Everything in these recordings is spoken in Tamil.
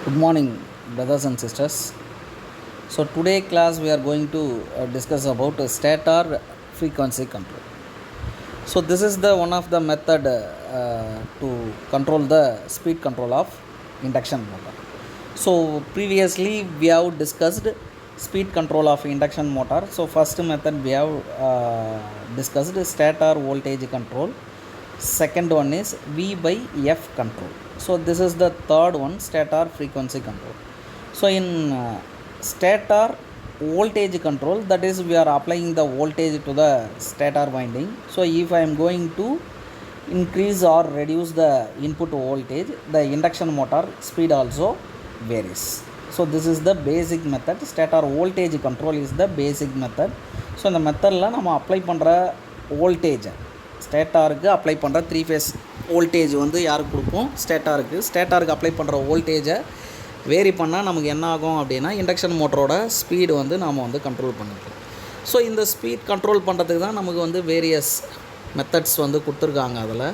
Good morning, brothers and sisters. So today class we are going to discuss about stator frequency control. So this is the one of the method to control the speed control of induction motor. So previously we have discussed speed control of induction motor. So first method we have discussed stator voltage control. Second one is V by F control. So this is the third one, stator frequency control. So in stator voltage control, that is we are applying the voltage to the stator winding. So if I am going to increase or reduce the input voltage, the induction motor speed also varies. So this is the basic method. Stator voltage control is the basic method. So இந்த மெத்தடில் நம்ம அப்ளை பண்ணுற வோல்டேஜ் ஸ்டேட்டாருக்கு அப்ளை பண்ணுற 3 ஃபேஸ் வோல்டேஜ் வந்து யாருக்கு கொடுப்போம், ஸ்டேட்டாருக்கு அப்ளை பண்ணுற வோல்டேஜை வேரி பண்ணால் நமக்கு என்ன ஆகும் அப்படின்னா இண்டக்ஷன் மோட்டரோட ஸ்பீடு வந்து நாம் வந்து கண்ட்ரோல் பண்ணிக்கலாம். ஸோ இந்த ஸ்பீட் கண்ட்ரோல் பண்ணுறதுக்கு தான் நமக்கு வந்து வேரியஸ் மெத்தட்ஸ் வந்து கொடுத்துருக்காங்க அதில்.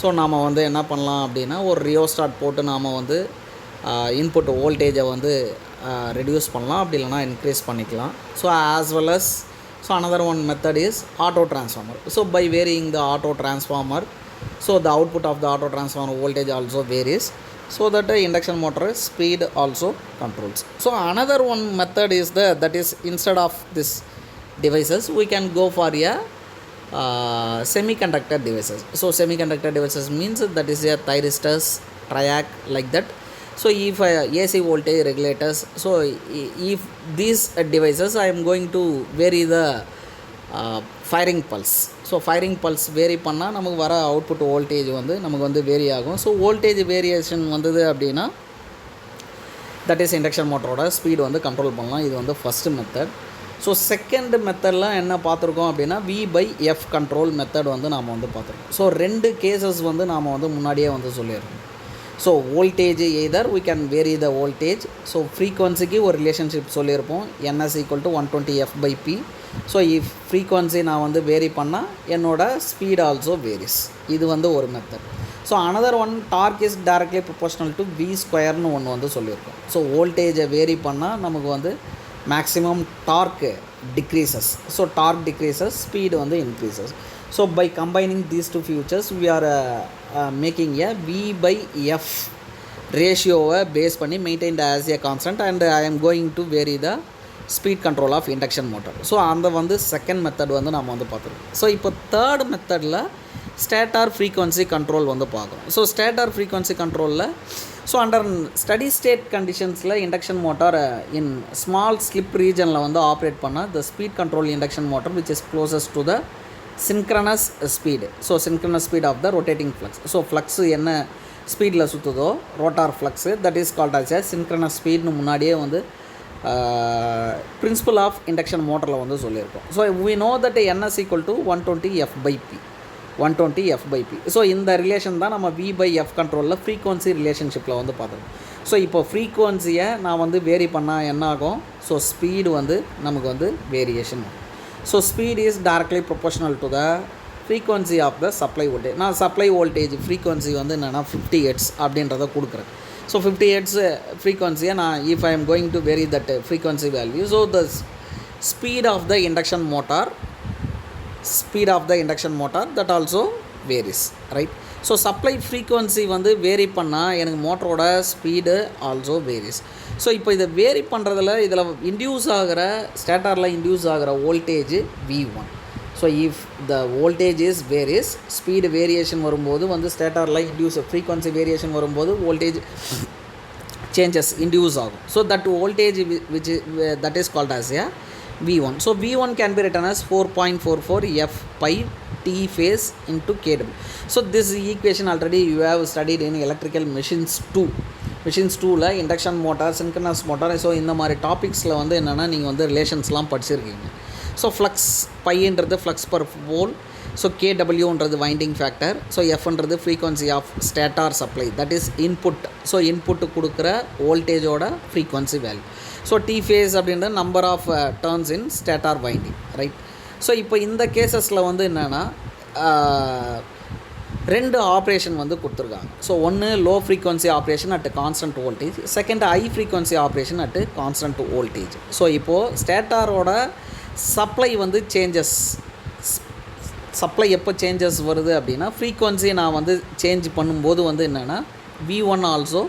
ஸோ நாம் வந்து என்ன பண்ணலாம் அப்படின்னா ஒரு ரியோஸ்டாட் போட்டு நாம் வந்து இன்புட் வோல்டேஜை வந்து ரெடியூஸ் பண்ணலாம், அப்படி இல்லைனா இன்க்ரீஸ் பண்ணிக்கலாம். So as well as another one method is auto transformer. So by varying the auto transformer, so the output of the auto transformer voltage also varies, so that the induction motor speed also controls. So another one method is that is instead of this devices we can go for a semiconductor devices. So semiconductor devices means that is a thyristors, triac, like that. So if AC voltage regulators, so if these devices I am going to vary the firing pulse. So firing pulse vary பண்ணா நமக்கு வர அவுட்புட் வோல்டேஜ் வந்து நமக்கு வந்து வேரி ஆகும். ஸோ வோல்டேஜ் வேரியேஷன் வந்தது அப்படின்னா தட் இஸ் இண்டக்ஷன் மோட்டரோட ஸ்பீடு வந்து கண்ட்ரோல் பண்ணலாம். இது வந்து ஃபஸ்ட்டு மெத்தட். ஸோ செகண்ட் மெத்தட்லாம் என்ன பார்த்துருக்கோம் அப்படின்னா V by F control method வந்து நாம் வந்து பார்த்துருக்கோம். ஸோ 2 கேசஸ் வந்து நாம் வந்து முன்னாடியே வந்து சொல்லியிருக்கோம். So voltage either we can vary the voltage. So ஃப்ரீக்வன்சிக்கு ஒரு ரிலேஷன்ஷிப் சொல்லியிருப்போம், NS = 120 F/P. So if frequency நான் வந்து வேரி பண்ணால் என்னோட ஸ்பீட் ஆல்சோ வேரிஸ். இது வந்து ஒரு method. So another one torque is directly proportional to V² ஒன்று வந்து சொல்லியிருக்கோம். ஸோ வோல்டேஜை வேரி பண்ணால் நமக்கு வந்து maximum torque decreases. So torque decreases, speed வந்து increases. So by combining these two features we are making a V by F ratio base பண்ணி maintained as a constant, and I am going to vary the speed control of induction motor. So அந்த வந்து செகண்ட் மெத்தட் வந்து நம்ம வந்து பார்த்துருக்கோம். ஸோ இப்போ தேர்ட் மெத்தடில் ஸ்டேட்டார் ஃப்ரீக்வன்சி கண்ட்ரோல் வந்து பார்க்குறோம். ஸோ ஸ்டேட்டார் ஃப்ரீக்வன்சி கண்ட்ரோலில் ஸோ அண்டர் ஸ்டடி ஸ்டேட் கண்டிஷன்ஸில் induction motor in small slip ரீஜனில் வந்து ஆப்ரேட் பண்ணால் the speed control induction motor which is closest to the synchronous speed. So synchronous speed of the rotating flux. So flux என்ன ஸ்பீடில் சுற்றுதோ rotor flux, that is called as a synchronous ஸ்பீட்னு முன்னாடியே வந்து பிரின்சிபல் ஆஃப் இண்டக்ஷன் மோட்டரில் வந்து சொல்லியிருக்கோம். So we know that NS = 120 F/P. ஸோ இந்த ரிலேஷன் தான் நம்ம V by F கண்ட்ரோலில் ஃப்ரீக்வன்சி ரிலேஷன்ஷிப்பில் வந்து பார்த்துருக்கோம். ஸோ இப்போ ஃப்ரீக்வன்சியை நான் வந்து வேரி பண்ணால் என்ன ஆகும், ஸோ ஸ்பீடு வந்து நமக்கு வந்து variation. So speed is directly proportional to the frequency of the supply voltage. நான் supply voltage frequency வந்து என்னென்னா 50 Hz அப்படின்றத கொடுக்குறேன். ஸோ 50 Hz ஃப்ரீக்வன்சியை நான் if I am going to vary that frequency value, so the speed of the induction motor that also varies, right? So supply frequency வந்து வேரி பண்ணால் எனக்கு மோட்டரோட ஸ்பீடு ஆல்சோ வேரிஸ். ஸோ இப்போ இதை வேரி பண்ணுறதுல இதில் இன்டியூஸ் ஆகிற ஸ்டேட்டாரில் இன்டியூஸ் ஆகிற voltage V1. So if the voltage is various, speed variation வரும்போது வந்து ஸ்டேட்டாரில் இன்டியூஸ் ஃப்ரீக்வன்சி வேரியேஷன் வரும்போது வோல்டேஜ் சேஞ்சஸ் இன்டியூஸ் ஆகும். So that voltage which that is called as A V1. So V1 can be written as 4.44 F/T phase into kW. So this equation already you have studied in electrical machines 2. Machines 2ல induction motor, synchronous motor, so இந்த மாதிரி டாபிக்ஸில் வந்து என்னென்னா நீங்கள் வந்து ரிலேஷன்ஸ்லாம் படிச்சிருக்கீங்க. ஸோ ஃப்ளக்ஸ் பைன்றது ஃப்ளக்ஸ் பர் போல், ஸோ KWன்றது வைண்டிங் ஃபேக்டர், ஸோ Fன்றது frequency of stator supply, that is input. So input கொடுக்குற வோல்டேஜோட frequency value. So T phase அப்படின்ற number of turns in stator winding, right? So இப்போ இந்த கேசஸில் வந்து என்னென்னா ரெண்டு ஆப்ரேஷன் வந்து கொடுத்துருக்காங்க. ஸோ ஒன்று low frequency operation at constant voltage, second high frequency operation at constant voltage. So இப்போது ஸ்டேட்டாரோட சப்ளை வந்து சேஞ்சஸ், சப்ளை எப்போ சேஞ்சஸ் வருது அப்படின்னா ஃப்ரீக்வன்சி நான் வந்து சேஞ்ச் பண்ணும்போது வந்து என்னென்னா V1 also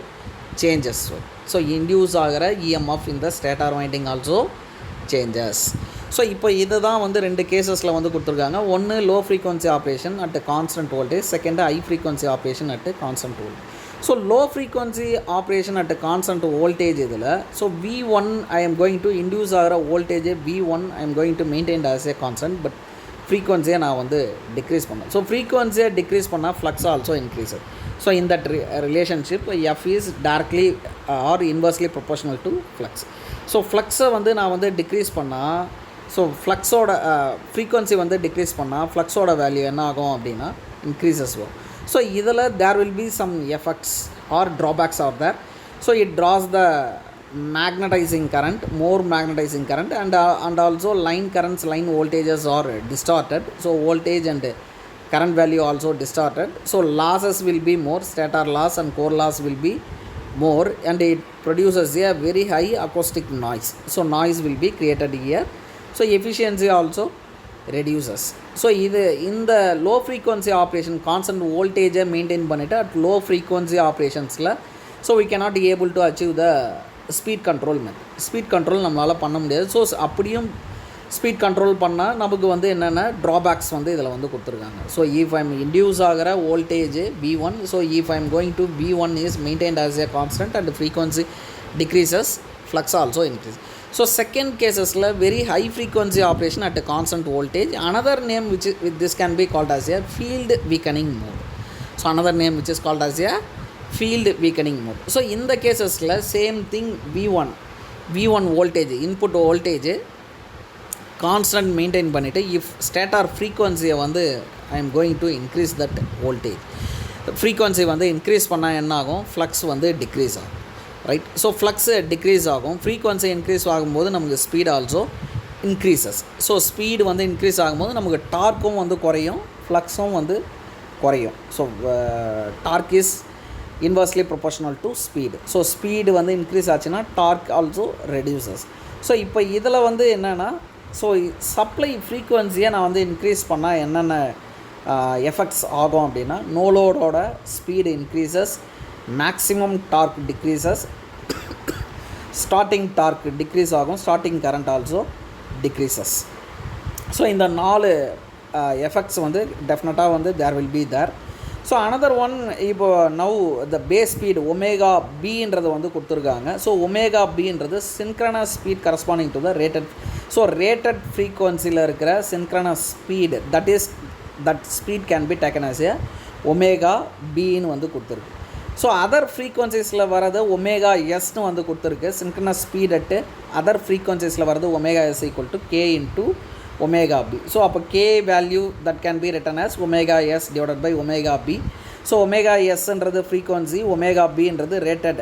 changes. So induce ஆகிற இஎம்எஃப் இந்த stator winding also changes. So இப்போ இதை தான் வந்து ரெண்டு கேசஸில் வந்து கொடுத்துருக்காங்க. ஒன்று low frequency operation at constant voltage, second high frequency operation at constant voltage. So low frequency operation at constant voltage இதில் so V1 I am going to induce ஆகிற voltage V1 I am going to maintain as a constant, but ஃப்ரீக்வன்சியை நான் வந்து டிக்ரீஸ் பண்ணேன். ஸோ ஃப்ரீக்வன்சியை டிக்ரீஸ் பண்ணால் flux also increase. So in that relationship F is directly R inversely proportional to flux. So ஃப்ளக்ஸை வந்து நான் வந்து டிக்ரீஸ் பண்ணால், ஸோ ஃப்ளக்ஸோட ஃப்ரீக்வன்சி வந்து டிக்ரீஸ் பண்ணால் ஃப்ளக்ஸோட வேல்யூ என்ன ஆகும் அப்படின்னா இன்க்ரீசஸ் வரும். ஸோ இதில் there will be some effects or drawbacks are there. So it draws the magnetizing current, more magnetizing current, and also line currents, line voltages are distorted. So voltage and current value also distorted. So losses will be more, stator loss and core loss will be more, and it produces a very high acoustic noise. So noise will be created here. So efficiency also reduces. So in the low frequency operation constant voltage maintain பண்ணிட்டு at low frequency operationsல so we cannot be able to achieve the speed control method. Speed control நம்மளால் பண்ண முடியாது. ஸோ அப்படியும் ஸ்பீட் கண்ட்ரோல் பண்ணால் நமக்கு வந்து என்னென்ன ட்ராபேக்ஸ் வந்து இதில் வந்து கொடுத்துருக்காங்க. ஸோ இஃப் ஐம் இன்டியூஸ் ஆகிற voltage V1, so if I'm going to V1 is maintained as a constant and frequency decreases, flux also increase. So second கேசஸில் very high frequency operation at constant voltage, another name which this can be called as a field weakening mode. So another name which is called as a field weakening mode. So in the cases la same thing, V1 voltage, input voltage constant maintain பண்ணிட்டு if stator frequency வந்து I am going to increase that voltage, frequency வந்து increase பண்ணா என்ன ஆகும், flux வந்து decrease ஆகும், right? So flux decrease ஆகும், frequency increase ஆகும்போது நமக்கு speed also increases. So speed வந்து increase ஆகும்போது நமக்கு டார்க்கும் வந்து குறையும், ஃப்ளக்ஸும் வந்து குறையும். So torque is inversely proportional to speed. So speed வந்து இன்க்ரீஸ் ஆச்சுன்னா டார்க் ஆல்சோ ரெடியூசஸ். ஸோ இப்போ இதில் வந்து என்னென்னா, ஸோ சப்ளை ஃப்ரீக்குவன்சியை நான் வந்து இன்க்ரீஸ் பண்ணால் என்னென்ன எஃபெக்ட்ஸ் ஆகும் அப்படின்னா, நோலோடோட speed increases, maximum torque decreases, starting torque decrease ஆகும், starting current also decreases. So இந்த 4 எஃபெக்ட்ஸ் வந்து டெஃபினட்டாக வந்து there will be there. So another one, இப்போ now the base speed omega பின்றது வந்து கொடுத்துருக்காங்க. ஸோ ஒமேகா பின்றது synchronous speed corresponding to the rated. So rated ஃப்ரீக்வன்சியில் இருக்கிற synchronous speed, that speed can be taken as a omega பின்னு வந்து கொடுத்துருக்கு. ஸோ அதர் ஃப்ரீக்வன்சிஸில் வரது ஒமேகா எஸ்ன்னு வந்து கொடுத்துருக்கு. சின்க்ரனஸ் ஸ்பீட் அட்டு அதர் ஃப்ரீக்வன்சிஸில் வரது omega s equal to k into omega b. So அப்போ k value that can be written as omega s divided by omega b. So omega s என்றது frequency, omega b என்றது rated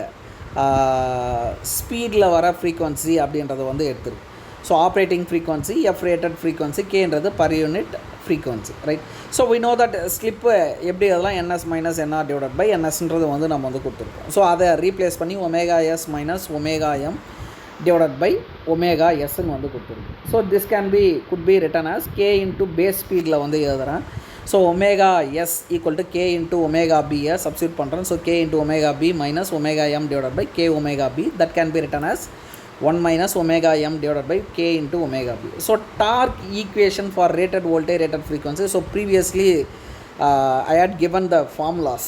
ஸ்பீடில் வர frequency அப்படின்றது வந்து எடுத்துருக்கு. So operating frequency, f rated frequency, k என்றது per unit frequency, right? So we know that slip எப்படி அதெல்லாம் ns minus nr divided by nsன்றது வந்து நம்ம வந்து கொடுத்துருக்கோம். ஸோ அதை ரீப்ளேஸ் பண்ணி omega s minus omega m divided by omega s ன்னு வந்து கொடுத்துருக்கு. So this could be written as k into base ஸ்பீடில் வந்து எழுதுகிறேன். So omega s equal to k into omega b substitute பண்ணுறேன். So k into omega b minus omega m divided by k omega b, that can be written as 1 minus omega m divided by k into omega b. So torque equation for rated voltage, rated frequency. So previously I had given the formulas.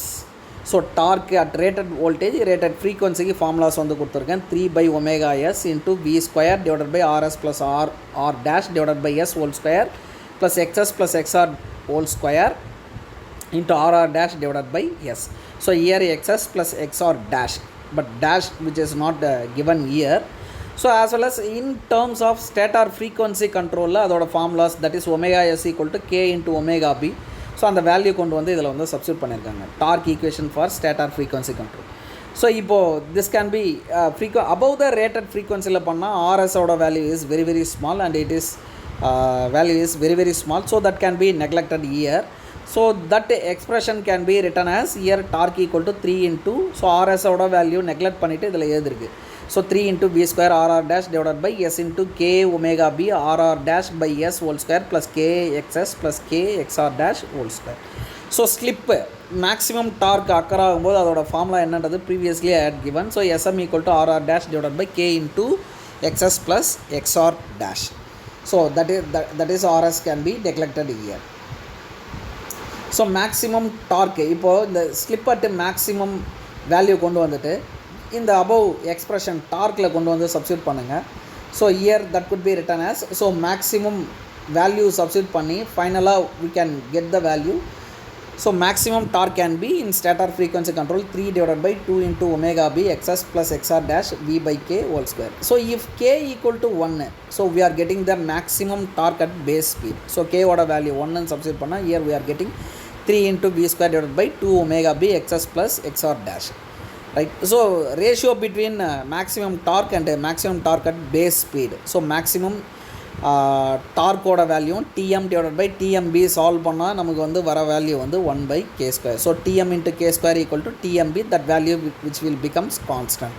So torque at rated voltage, rated ஃப்ரீக்வன்சிக்கு ஃபார்முலாஸ் வந்து கொடுத்துருக்கேன். 3 by omega s into v square divided by rs plus r dash divided by s whole square plus xs plus xr whole square into rr dash divided by s. So here xs plus xr dash, but dash which is not given here. So as well as in terms of stator frequency control, அதோட formulas that is omega s equal to k into omega b. So அந்த வேல்யூ கொண்டு வந்து இதில் வந்து சப்ஸ்டியூட் பண்ணியிருக்காங்க, torque equation for stator frequency control. So இப்போது this can be above the rated ஃப்ரீக்வன்சியில் பண்ணால் ஆர்எஸோட value is very very small, and it is value is very very small. So that can be neglected here. So that expression can be written as here torque equal to 3 into, so RS oda value neglect பண்ணிட்டு இதில் எழுதிருக்கு. So 3 into V square RR dash divided by S into K omega B RR dash by S whole square plus K XS plus K XR dash whole square. So slip maximum torque occur ஆகும்போது அதோட ஃபார்முலா என்னன்றது previously I had given. So SM equal to RR dash divided by K into XS plus XR dash. So that is RS can be neglected here. So maximum டார்க்கு இப்போது இந்த ஸ்லிப் அட் மேக்ஸிமம் வேல்யூ கொண்டு வந்துட்டு இந்த அபவ் எக்ஸ்ப்ரெஷன் டார்க்கில் கொண்டு வந்து சப்ஸ்டியூட் பண்ணுங்கள். So here that could be written as, so maximum value substitute பண்ணி ஃபைனலாக we can get the value. So maximum torque can be in stator frequency control 3 divided by 2 into omega b xs plus xr dash v by k whole square. So if k equal to 1, so we are getting the maximum torque at base speed. So k oda value 1 and substitute பண்ணா here we are getting 3 into v square divided by 2 omega b xs plus xr dash, right? So ratio between maximum torque and maximum torque at base speed. So maximum torque oda value tm divided by tmb solve பண்ணா நமக்கு வந்து வர வேல்யூ வந்து 1 by k square. So tm into k square equal to tmb, that value which will becomes constant,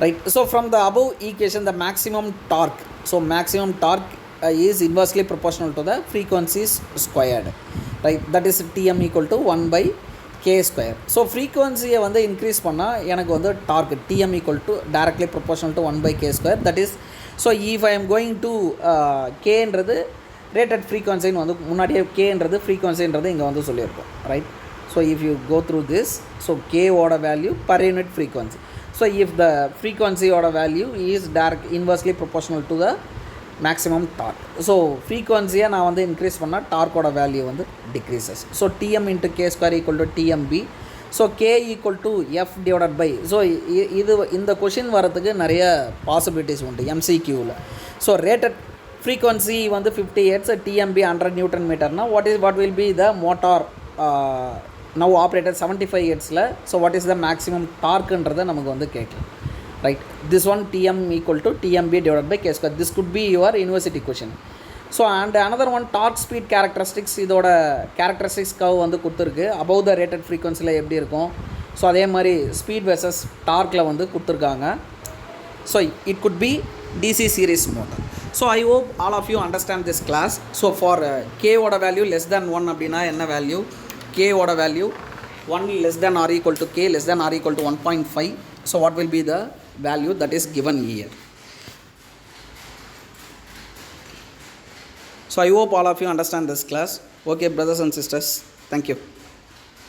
right? So from the above equation the maximum torque, so maximum torque is inversely proportional to the frequencies squared, right? That is tm equal to 1 by k square. So frequency வந்து increase பண்ணால் எனக்கு வந்து torque tm equal to directly proportional to 1 by k square. That is, so if I am going to k என்றது rated frequency வந்து முன்னாடியே k என்றது frequency என்றது இங்கே வந்து சொல்லியிருக்கோம், right? So if you go through this, so k ஓட value per unit frequency. So if the frequency ஓட value is direct inversely proportional to the maximum torque, so frequency நான் வந்து increase பண்ணால் torque ஓட value வந்து decreases. So tm into k square equal to tmb. So k equal to f divided by, so இது இந்த கொஷின் வரதுக்கு நிறைய பாசிபிலிட்டிஸ் உண்டு MCQவில். ஸோ ரேட்டட் ஃப்ரீக்வன்சி வந்து 50 Hz, tmb 100 நியூட்டன் மீட்டர்னா what will be the motor now operated 75 Hzல. So what is the maximum torqueன்றதை நமக்கு வந்து கேட்கலாம், right? This one tm equal to tmb divided by k square. This could be your university question. So and another one torque speed characteristics, இதோட கேரக்டரிஸ்டிக்ஸ் கர்வ் வந்து கொடுத்துருக்கு. above the rated frequencyல எப்படி இருக்கும், ஸோ அதே மாதிரி ஸ்பீட் வெர்சஸ் டார்க்கில் வந்து கொடுத்துருக்காங்க. So it could be DC series motor. So I hope all of you understand this class. So for k ஓட வேல்யூ லெஸ் தேன் 1 அப்படின்னா என்ன வேல்யூ, k ஓட value 1 less than or equal to k less than or equal to 1.5. so what will be the value that is given here. So I hope all of you understand this class. Okay brothers and sisters, thank you.